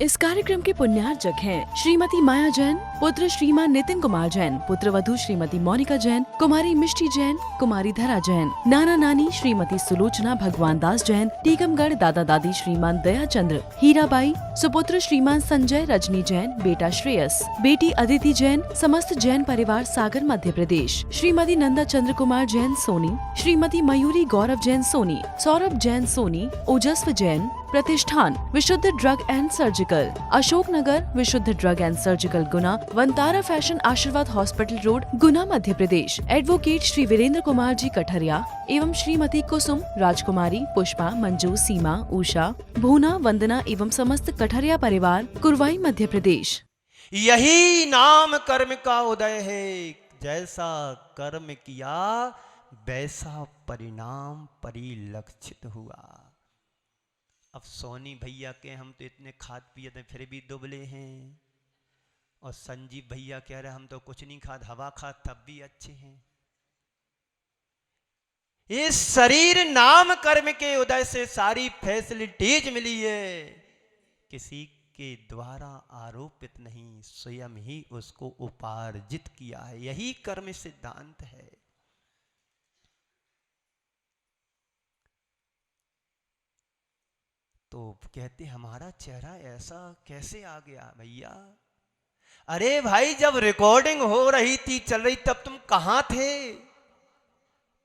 इस कार्यक्रम के पुण्यार्चक हैं श्रीमती माया जैन, पुत्र श्रीमान नितिन कुमार जैन, पुत्र वधू श्रीमती मोनिका जैन, कुमारी मिष्टी जैन, कुमारी धरा जैन, नाना नानी श्रीमती सुलोचना भगवान दास जैन, टीकमगढ़ दादा दादी श्रीमान दया चंद्र, हीराबाई, सुपुत्र श्रीमान संजय रजनी जैन, बेटा श्रेयस, बेटी अदिति जैन, समस्त जैन परिवार सागर मध्य प्रदेश, श्रीमती नंदा चंद्र कुमार जैन सोनी, श्रीमती मयूरी गौरव जैन सोनी, सौरभ जैन सोनी, ओजस्व जैन, प्रतिष्ठान विशुद्ध drug and surgical, Ashok Nagar विशुद्ध drug and surgical Guna, Vantara fashion आशीर्वाद हॉस्पिटल रोड गुना मध्य प्रदेश, एडवोकेट श्री वीरेंद्र कुमार जी कठरिया एवं श्रीमती कुसुम, राजकुमारी, पुष्पा, मंजू, सीमा, उषा, भूना, वंदना एवं समस्त कठरिया परिवार कुरवाई मध्य प्रदेश। यही नाम कर्म का उदय है, जैसा कर्म किया वैसा परिणाम परिलक्षित हुआ। अब सोनी भैया के हम तो इतने खाद पिए थे फिर भी दुबले हैं, और संजीव भैया कह रहे हम तो कुछ नहीं खाद हवा खाद तब भी अच्छे हैं। इस शरीर नाम कर्म के उदय से सारी फैसिलिटीज मिली है, किसी के द्वारा आरोपित नहीं, स्वयं ही उसको उपार्जित किया है। यही कर्म सिद्धांत है। तो कहते हमारा चेहरा ऐसा कैसे आ गया भैया? अरे भाई जब रिकॉर्डिंग हो रही थी, चल रही, तब तुम कहां थे?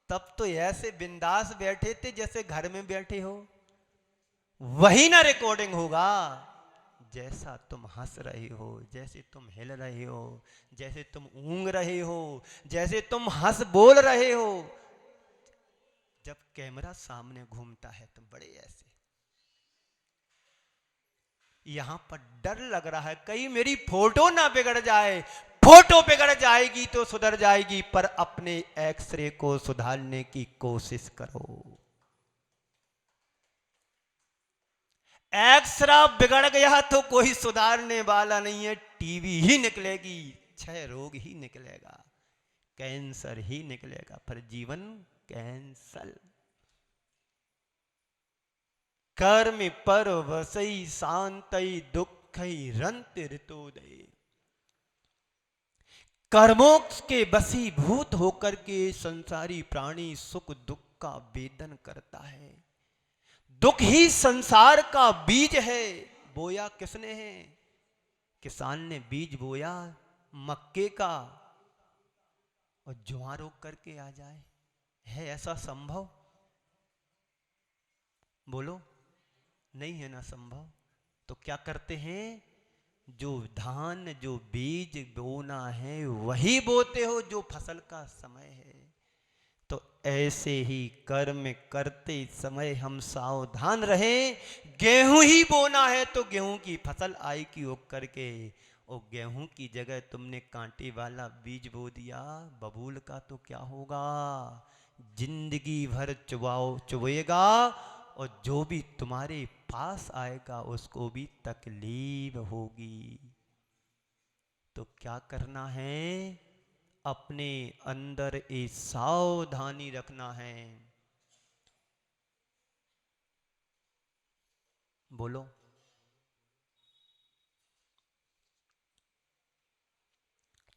तब तो ऐसे बिंदास बैठे थे जैसे घर में बैठे हो। वही ना रिकॉर्डिंग होगा। जैसा तुम हंस रहे हो, जैसे तुम हिल रहे हो, जैसे तुम ऊंग रहे हो, जैसे तुम हंस बोल रहे हो, जब कैमरा सामने घूमता है तुम बड़े ऐसे, यहां पर डर लग रहा है कहीं मेरी फोटो ना बिगड़ जाए। फोटो बिगड़ जाएगी तो सुधर जाएगी, पर अपने एक्सरे को सुधारने की कोशिश करो। एक्सरा बिगड़ गया तो कोई सुधारने वाला नहीं है, टीवी ही निकलेगी, क्षय रोग ही निकलेगा, कैंसर ही निकलेगा, पर जीवन कैंसल। कर्म पर वसई शांतई दुखई रंत ऋतोदय। कर्मों के वशीभूत होकर के संसारी प्राणी सुख दुख का वेदन करता है। दुख ही संसार का बीज है। बोया किसने है? किसान ने बीज बोया मक्के का, और ज्वार रोक करके आ जाए, है ऐसा संभव? बोलो, नहीं है ना संभव। तो क्या करते हैं? जो धान जो बीज बोना है वही बोते हो जो फसल का समय है। तो ऐसे ही कर्म करते समय हम सावधान रहें। गेहूं ही बोना है तो गेहूं की फसल आएगी उग करके, और गेहूं की जगह तुमने कांटे वाला बीज बो दिया बबूल का, तो क्या होगा? जिंदगी भर चुभेगा, और जो भी तुम्हारे पास आएगा उसको भी तकलीफ होगी। तो क्या करना है? अपने अंदर एक सावधानी रखना है। बोलो।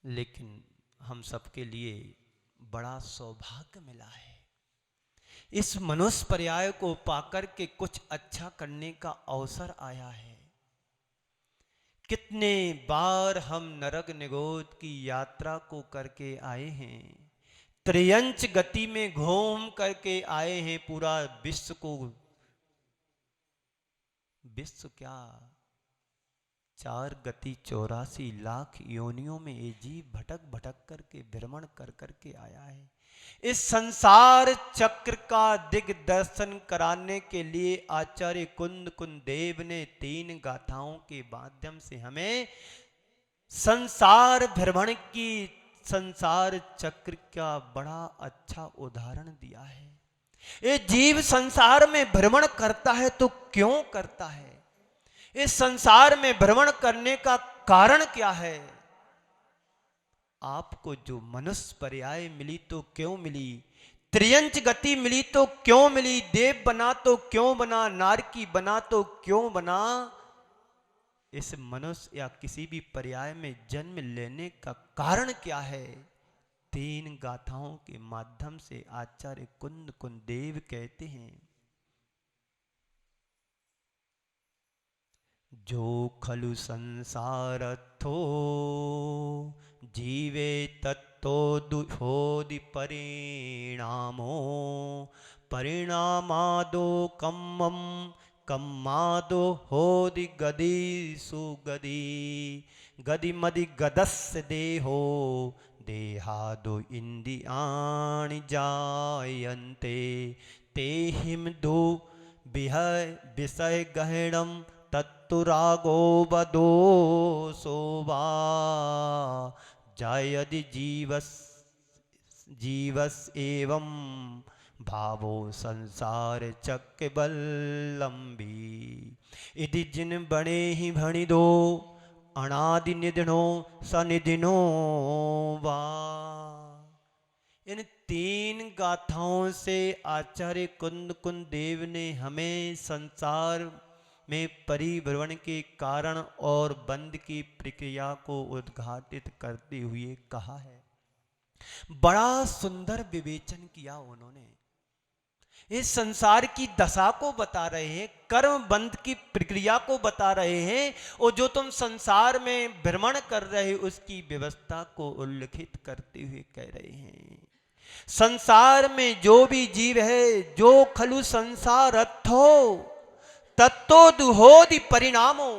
लेकिन हम सबके लिए बड़ा सौभाग्य मिला है, इस मनुष्य पर्याय को पाकर के कुछ अच्छा करने का अवसर आया है। कितने बार हम नरक निगोद की यात्रा को करके आए हैं, त्रियंच गति में घूम करके आए हैं, पूरा विश्व को, विश्व क्या 4 गति 84 लाख योनियों में ये जीव भटक भटक करके भ्रमण कर करके आया है। इस संसार चक्र का दिग्दर्शन कराने के लिए आचार्य कुंद देव ने 3 गाथाओं के माध्यम से हमें संसार भ्रमण की, संसार चक्र का बड़ा अच्छा उदाहरण दिया है। ये जीव संसार में भ्रमण करता है तो क्यों करता है? इस संसार में भ्रमण करने का कारण क्या है? आपको जो मनुष्य पर्याय मिली तो क्यों मिली? त्रियंच गति मिली तो क्यों मिली? देव बना तो क्यों बना? नारकी बना तो क्यों बना? इस मनुष्य या किसी भी पर्याय में जन्म लेने का कारण क्या है? 3 गाथाओं के माध्यम से आचार्य कुंद कुंदेव कहते हैं। जो खलु संसारथो जीवे तत्तो दुहोदि परिणामो परिणामादो कम्मम कम्मादो होदि गदी सुगदी गदी मदि गदस्य देहो देहादो इंद्रियाणि जायन्ते ते हिम दो विषय गहणम तत्तुरागो बदो सोवा जायदि जीवस एवं भावो संसार चक्रबल्लंबी इति जिन बणे ही भणि दो अनादि निधिनो सनिधिनो वा। इन 3 गाथाओं से आचार्य कुंद कुंदेव ने हमें संसार में परिभ्रमण के कारण और बंध की प्रक्रिया को उद्घाटित करते हुए कहा है। बड़ा सुंदर विवेचन किया उन्होंने। इस संसार की दशा को बता रहे हैं, कर्म बंध की प्रक्रिया को बता रहे हैं, और जो तुम संसार में भ्रमण कर रहे हो उसकी व्यवस्था को उल्लेखित करते हुए कह रहे हैं। संसार में जो भी जीव है, जो खलु संसार अर्थो तत्तो दुहोदि परिणामो,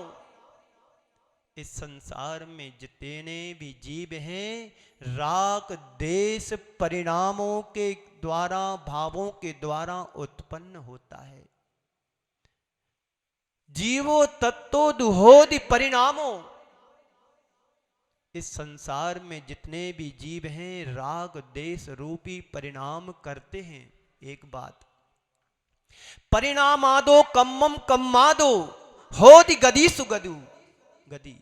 इस संसार में जितने भी जीव हैं राग देश परिणामों के द्वारा, भावों के द्वारा उत्पन्न होता है। जीवो तत्तो दुहोदि परिणामो, इस संसार में जितने भी जीव हैं राग देश रूपी परिणाम करते हैं। एक बात, परिणामादो कम्मम कम्मादो होदि गदी सुगदु गदी,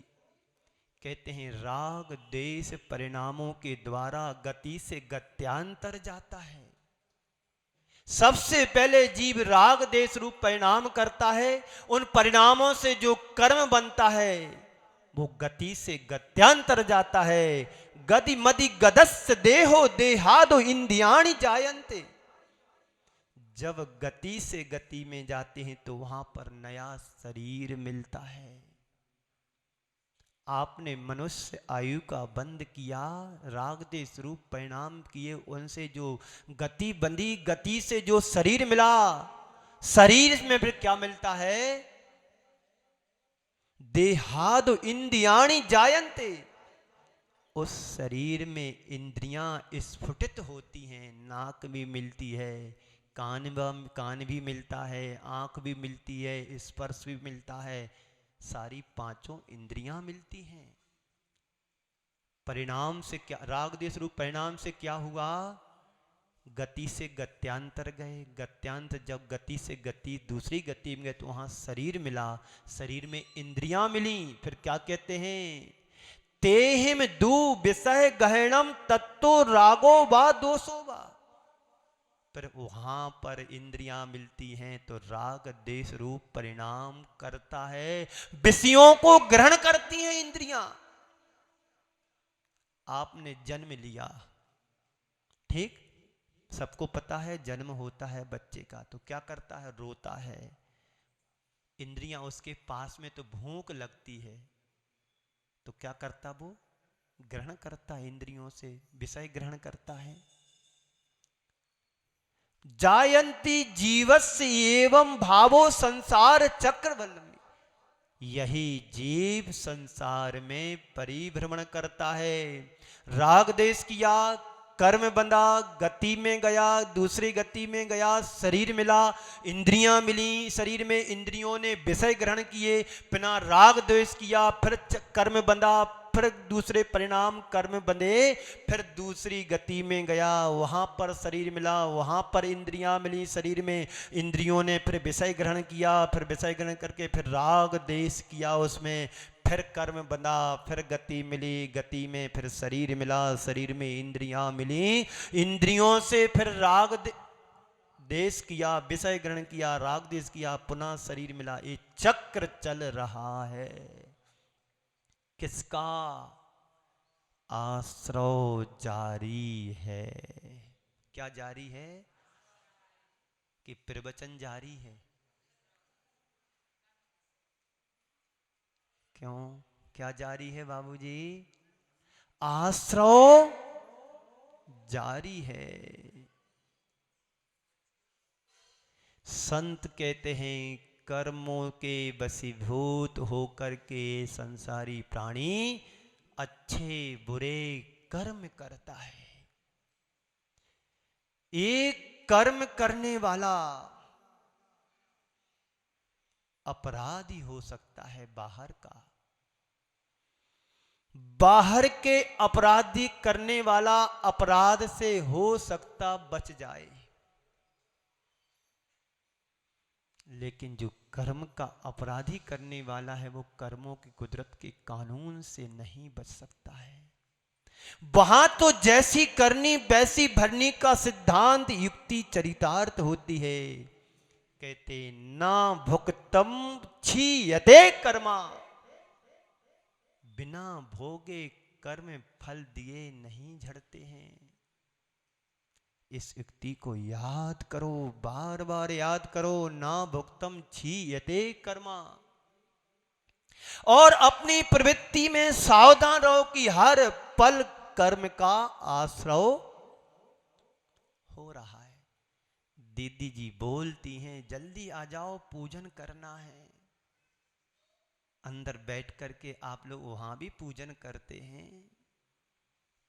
कहते हैं राग देश परिणामों के द्वारा गति से गत्यांतर जाता है। सबसे पहले जीव राग देश रूप परिणाम करता है, उन परिणामों से जो कर्म बनता है वो गति से गत्यांतर जाता है। गति मदि गदस्य देहो देहादो इंद्रियाणि जायन्ते, जब गति से गति में जाते हैं तो वहां पर नया शरीर मिलता है। आपने मनुष्य आयु का बंध किया, राग देश रूप परिणाम किए, उनसे जो गति बंधी, गति से जो शरीर मिला, शरीर में फिर क्या मिलता है? देहादो इंद्रियाणि जायन्ते, उस शरीर में इंद्रियां स्फुटित होती हैं। नाक भी मिलती है, कान भी मिलता है, आंख भी मिलती है, स्पर्श भी मिलता है, सारी 5 इंद्रियां मिलती हैं। परिणाम से क्या, राग देश रूप परिणाम से क्या हुआ? गति से गत्यांतर गए, गत्यांतर जब गति से गति दूसरी गति में गए तो वहां शरीर मिला, शरीर में इंद्रियां मिली। फिर क्या कहते हैं? तेहिम दू विषय गहनम तत्तो रागो वा दोषो वा, पर वहां पर इंद्रियां मिलती हैं तो राग देश रूप परिणाम करता है, विषयों को ग्रहण करती हैं इंद्रियां। आपने जन्म लिया, ठीक, सबको पता है जन्म होता है बच्चे का तो क्या करता है? रोता है। इंद्रियां उसके पास में, तो भूख लगती है तो क्या करता? वो ग्रहण करता है, इंद्रियों से विषय ग्रहण करता है। जायन्ति जीवस्य एवं भावो संसार चक्रवल्लंबी, यही जीव संसार में परिभ्रमण करता है। राग देश किया, कर्म बंधा, गति में गया, दूसरी गति में गया, शरीर मिला, इंद्रियां मिली, शरीर में इंद्रियों ने विषय ग्रहण किए, बिना राग द्वेष किया, फिर कर्म बंधा, फिर दूसरे परिणाम कर्म बंधे, फिर दूसरी गति में गया, वहां पर शरीर मिला, वहां पर इंद्रियां मिली, शरीर में इंद्रियों ने फिर विषय ग्रहण किया, फिर विषय ग्रहण करके फिर राग देश किया, उसमें फिर कर्म बंधा, फिर गति मिली, गति में फिर शरीर मिला, शरीर में इंद्रियां मिली, इंद्रियों से फिर राग देश किया, विषय ग्रहण किया, राग देश किया, पुनः शरीर मिला। ये चक्र चल रहा है। किसका आश्रव जारी है। क्या जारी है कि प्रवचन जारी है? क्यों, क्या जारी है बाबूजी? आश्रव जारी है। संत कहते हैं कर्मों के वशीभूत होकर के संसारी प्राणी अच्छे बुरे कर्म करता है। एक कर्म करने वाला अपराधी हो सकता है बाहर का, बाहर के अपराधी करने वाला अपराध से हो सकता बच जाए, लेकिन जो कर्म का अपराधी करने वाला है वो कर्मों की कुदरत के कानून से नहीं बच सकता है। वहां तो जैसी करनी वैसी भरनी का सिद्धांत युक्ति चरितार्थ होती है। कहते ना भुक्तम क्षीयते कर्मा, बिना भोगे कर्म फल दिए नहीं झड़ते हैं। इस युक्ति को याद करो, बार बार याद करो। ना भुक्तम क्षीयते कर्मा। और अपनी प्रवृत्ति में सावधान रहो कि हर पल कर्म का आश्रव हो रहा है। दीदी जी बोलती हैं जल्दी आ जाओ पूजन करना है। अंदर बैठ करके आप लोग वहां भी पूजन करते हैं,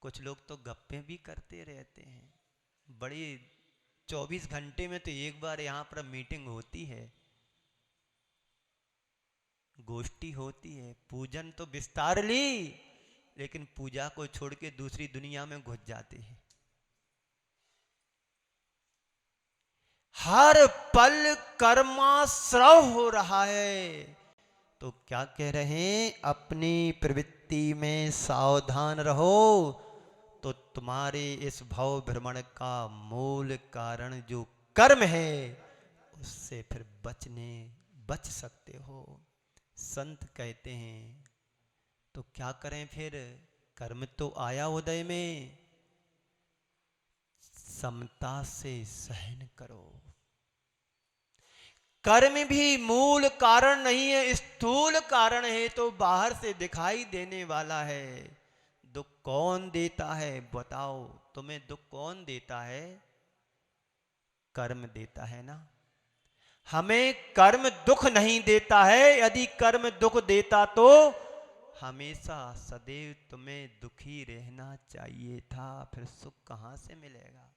कुछ लोग तो गप्पे भी करते रहते हैं। बड़ी 24 घंटे में तो एक बार यहां पर मीटिंग होती है, गोष्ठी होती है। पूजन तो विस्तार ली, लेकिन पूजा को छोड़ के दूसरी दुनिया में घुस जाते हैं। हर पल कर्माश्रव हो रहा है। तो क्या कह रहे हैं? अपनी प्रवृत्ति में सावधान रहो, तो तुम्हारे इस भव भ्रमण का मूल कारण जो कर्म है उससे फिर बच सकते हो। संत कहते हैं तो क्या करें फिर? कर्म तो आया उदय में, समता से सहन करो। कर्म भी मूल कारण नहीं है, स्थूल कारण है, तो बाहर से दिखाई देने वाला है। दुख कौन देता है बताओ? तुम्हें दुख कौन देता है? कर्म देता है ना। हमें कर्म दुख नहीं देता है। यदि कर्म दुख देता तो हमेशा सदैव तुम्हें दुखी रहना चाहिए था, फिर सुख कहां से मिलेगा?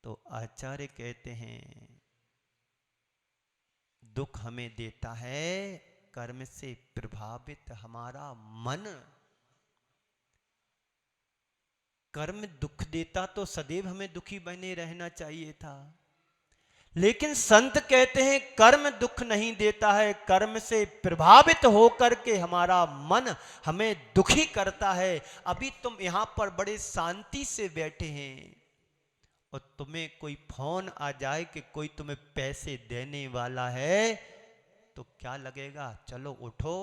तो आचार्य कहते हैं दुख हमें देता है कर्म से प्रभावित हमारा मन। कर्म दुख देता तो सदैव हमें दुखी बने रहना चाहिए था, लेकिन संत कहते हैं कर्म दुख नहीं देता है, कर्म से प्रभावित होकर के हमारा मन हमें दुखी करता है। अभी तुम यहां पर बड़े शांति से बैठे हैं और तुम्हें कोई फोन आ जाए कि कोई तुम्हें पैसे देने वाला है, तो क्या लगेगा? चलो उठो,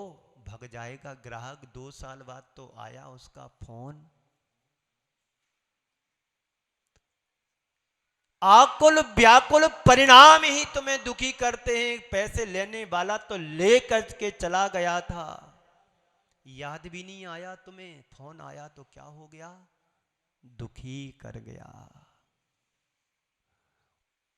भग जाएगा ग्राहक। 2 साल बाद तो आया उसका फोन। आकुल व्याकुल परिणाम ही तुम्हें दुखी करते हैं। पैसे लेने वाला तो लेकर के चला गया था, याद भी नहीं आया तुम्हें। फोन आया तो क्या हो गया? दुखी कर गया।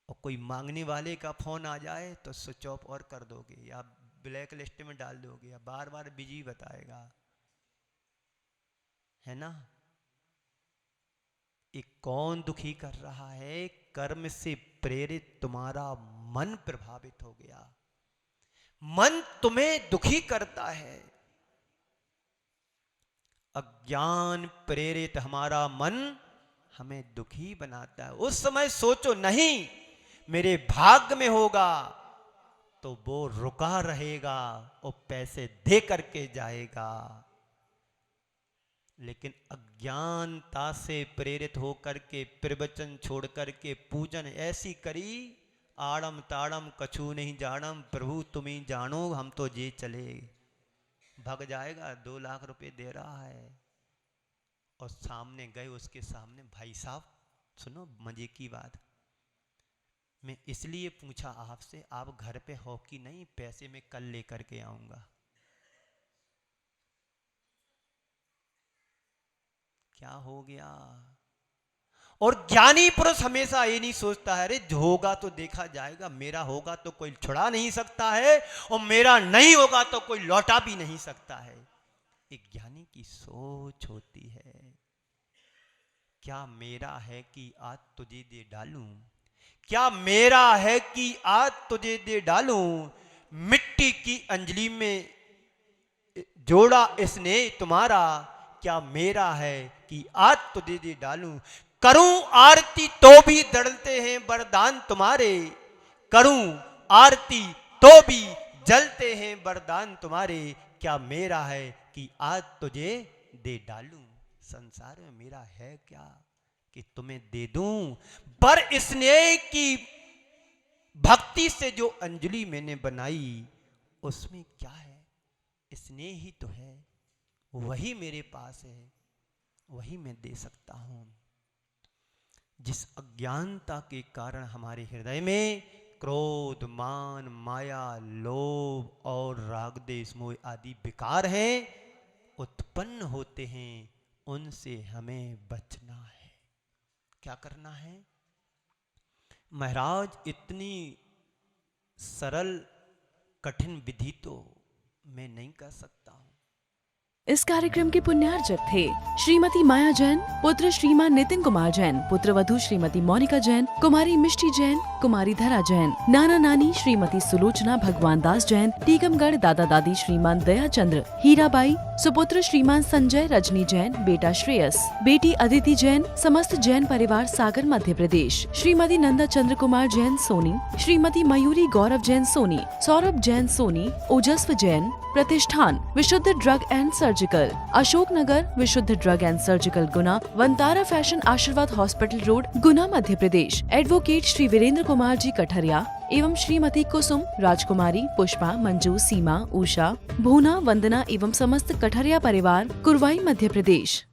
और कोई मांगने वाले का फोन आ जाए तो स्विच ऑफ और कर दोगे, या ब्लैक लिस्ट में डाल दोगे, या बार बार बिजी बताएगा, है ना। ये कौन दुखी कर रहा है? कर्म से प्रेरित तुम्हारा मन प्रभावित हो गया। मन तुम्हें दुखी करता है। अज्ञान प्रेरित हमारा मन हमें दुखी बनाता है। उस समय सोचो नहीं मेरे भाग्य में होगा तो वो रुका रहेगा और पैसे दे करके जाएगा, लेकिन अज्ञानता से प्रेरित होकर के प्रवचन छोड़ करके पूजन ऐसी करी, आड़म ताड़म कछु नहीं जानम, प्रभु तुम ही जानो हम तो जे चले। भग जाएगा, 2 लाख रुपए दे रहा है। और सामने गए, उसके सामने, भाई साहब सुनो मजे की बात, मैं इसलिए पूछा आपसे, आप घर पे हो कि नहीं? पैसे मैं कल लेकर के आऊंगा। क्या हो गया? और ज्ञानी पुरुष हमेशा ये नहीं सोचता है, अरे होगा तो देखा जाएगा, मेरा होगा तो कोई छुड़ा नहीं सकता है, और मेरा नहीं होगा तो कोई लौटा भी नहीं सकता है। एक ज्ञानी की सोच होती है, क्या मेरा है कि आज तुझे दे डालूं? क्या मेरा है कि आज तुझे दे डालूं? मिट्टी की अंजलि में जोड़ा स्नेह तुम्हारा, क्या मेरा है कि आज तुझे दे डालूं? करूं आरती तो भी दड़ते हैं वरदान तुम्हारे, करूं आरती तो भी जलते हैं वरदान तुम्हारे, क्या मेरा है कि आज तुझे दे डालूं? संसार में मेरा है क्या कि तुम्हें दे दूं? पर स्नेह की भक्ति से जो अंजलि मैंने बनाई, उसमें क्या है? स्नेह ही तो है, वही मेरे पास है, वही मैं दे सकता हूं। जिस अज्ञानता के कारण हमारे हृदय में क्रोध, मान, माया, लोभ और राग, द्वेष, मोह आदि विकार हैं, उत्पन्न होते हैं, उनसे हमें बचना है। क्या करना है? महाराज इतनी सरल कठिन विधि तो मैं नहीं कर सकता हूं। इस कार्यक्रम के पुण्यार्चक थे श्रीमती माया जैन, पुत्र श्रीमान नितिन कुमार जैन, पुत्र वधू श्रीमती मोनिका जैन, कुमारी मिष्टी जैन, कुमारी धरा जैन, नाना नानी श्रीमती सुलोचना भगवान दास जैन, टीकमगढ़ दादा दादी श्रीमान दया चंद्र, हीराबाई, सुपुत्र श्रीमान संजय रजनी जैन, बेटा श्रेयस, बेटी अदिति जैन, समस्त जैन परिवार सागर मध्य प्रदेश, श्रीमती नंदा चंद्र कुमार जैन सोनी, श्रीमती मयूरी गौरव जैन सोनी, सौरभ जैन सोनी, ओजस्व जैन, प्रतिष्ठान विशुद्ध drug and surgical, Ashok Nagar विशुद्ध drug and surgical Guna, Vantara fashion आशीर्वाद हॉस्पिटल रोड, गुना मध्य प्रदेश, एडवोकेट श्री वीरेंद्र कुमार जी कठरिया एवं श्रीमती कुसुम, राजकुमारी, पुष्पा, मंजू, सीमा, उषा, भूना, वंदना एवं समस्त कठरिया परिवार, कुरवाई मध्य प्रदेश।